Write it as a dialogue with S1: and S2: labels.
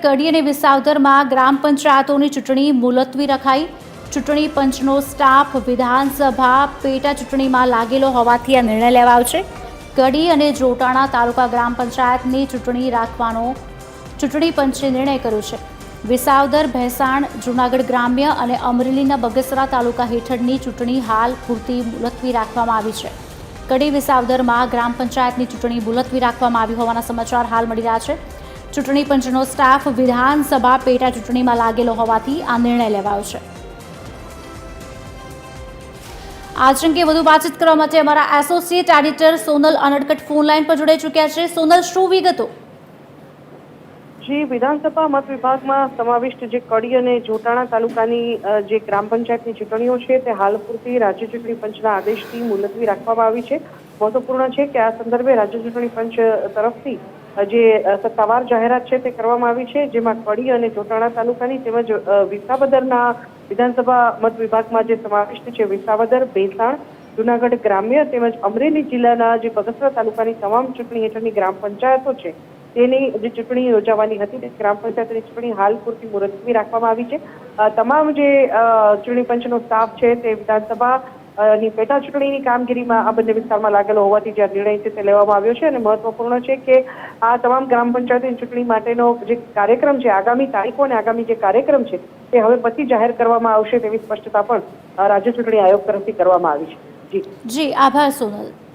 S1: કડી અને વિસાવદરમાં ગ્રામ પંચાયતોની ચૂંટણી મુલતવી રખાઈ. ચૂંટણી પંચનો સ્ટાફ વિધાનસભા પેટા ચૂંટણીમાં લાગેલો હોવાથી આ નિર્ણય લેવાયો છે. કડી અને જોટાણા તાલુકા ગ્રામ પંચાયતની ચૂંટણી રાખવાનો ચૂંટણી પંચે નિર્ણય કર્યો છે. વિસાવદર, ભેસાણ, જૂનાગઢ ગ્રામ્ય અને અમરેલીના બગસરા તાલુકા હેઠળની ચૂંટણી હાલ પૂરતી મુલતવી રાખવામાં આવી છે. કડી વિસાવદરમાં ગ્રામ પંચાયતની ચૂંટણી મુલતવી રાખવામાં આવી હોવાના સમાચાર હાલ મળી રહ્યા છે. ચૂંટણી પંચનો સ્ટાફ વિધાનસભા પેટા ચૂંટણીમાં લાગેલો હોવાથી આ નિર્ણય લેવાયો છે. આજ અંગે વધુ વાતચીત કરવા માટે અમારા associate editor Sonal Anadkat phone line પર જોડાઈ ચૂક્યા છે. સોનલ, શું વિગતો?
S2: જે વિધાનસભા મત વિભાગમાં સમાવિષ્ટ જે કડી અને જોટાણા તાલુકાની જે ગ્રામ પંચાયતની ચૂંટણીઓ છે તે હાલ પૂરતી રાજ્ય ચૂંટણી પંચના આદેશથી મુલતવી રાખવામાં આવી છે. મહત્વપૂર્ણ છે કે આ સંદર્ભે રાજ્ય ચૂંટણી પંચ તરફથી જે સત્તાવાર જાહેરાત છે તે કરવામાં આવી છે, જેમાં કડી અને જોટાણા તાલુકાની તેમજ વિસાવદરના વિધાનસભા મત વિભાગમાં જે સમાવિષ્ટ છે વિસાવદર, ભેસાણ, જૂનાગઢ ગ્રામ્ય તેમજ અમરેલી જિલ્લાના જે બગસરા તાલુકાની તમામ ચૂંટણી હેઠળની ગ્રામ પંચાયતો છે તેની જે ચૂંટણી યોજાવાની હતી તે ગ્રામ પંચાયતની ચૂંટણી હાલ પૂરતી મુલતવી રાખવામાં આવી છે. તમામ જે ચૂંટણી પંચનો સ્ટાફ છે તે વિધાનસભા ની પેટા ચૂંટણીની કામગીરીમાં આ બંને વિસ્તારમાં લાગેલો હોવાથી જે નિર્ણય છે તે લેવામાં આવ્યો છે. અને મહત્વપૂર્ણ છે કે આ તમામ ગ્રામ પંચાયતની ચૂંટણી માટેનો જે કાર્યક્રમ છે, આગામી તારીખો અને આગામી જે કાર્યક્રમ છે તે હવે પછી જાહેર કરવામાં આવશે તેવી સ્પષ્ટતા પણ રાજ્ય ચૂંટણી આયોગ તરફથી કરવામાં આવી છે.
S1: જી, આભાર સોનલ.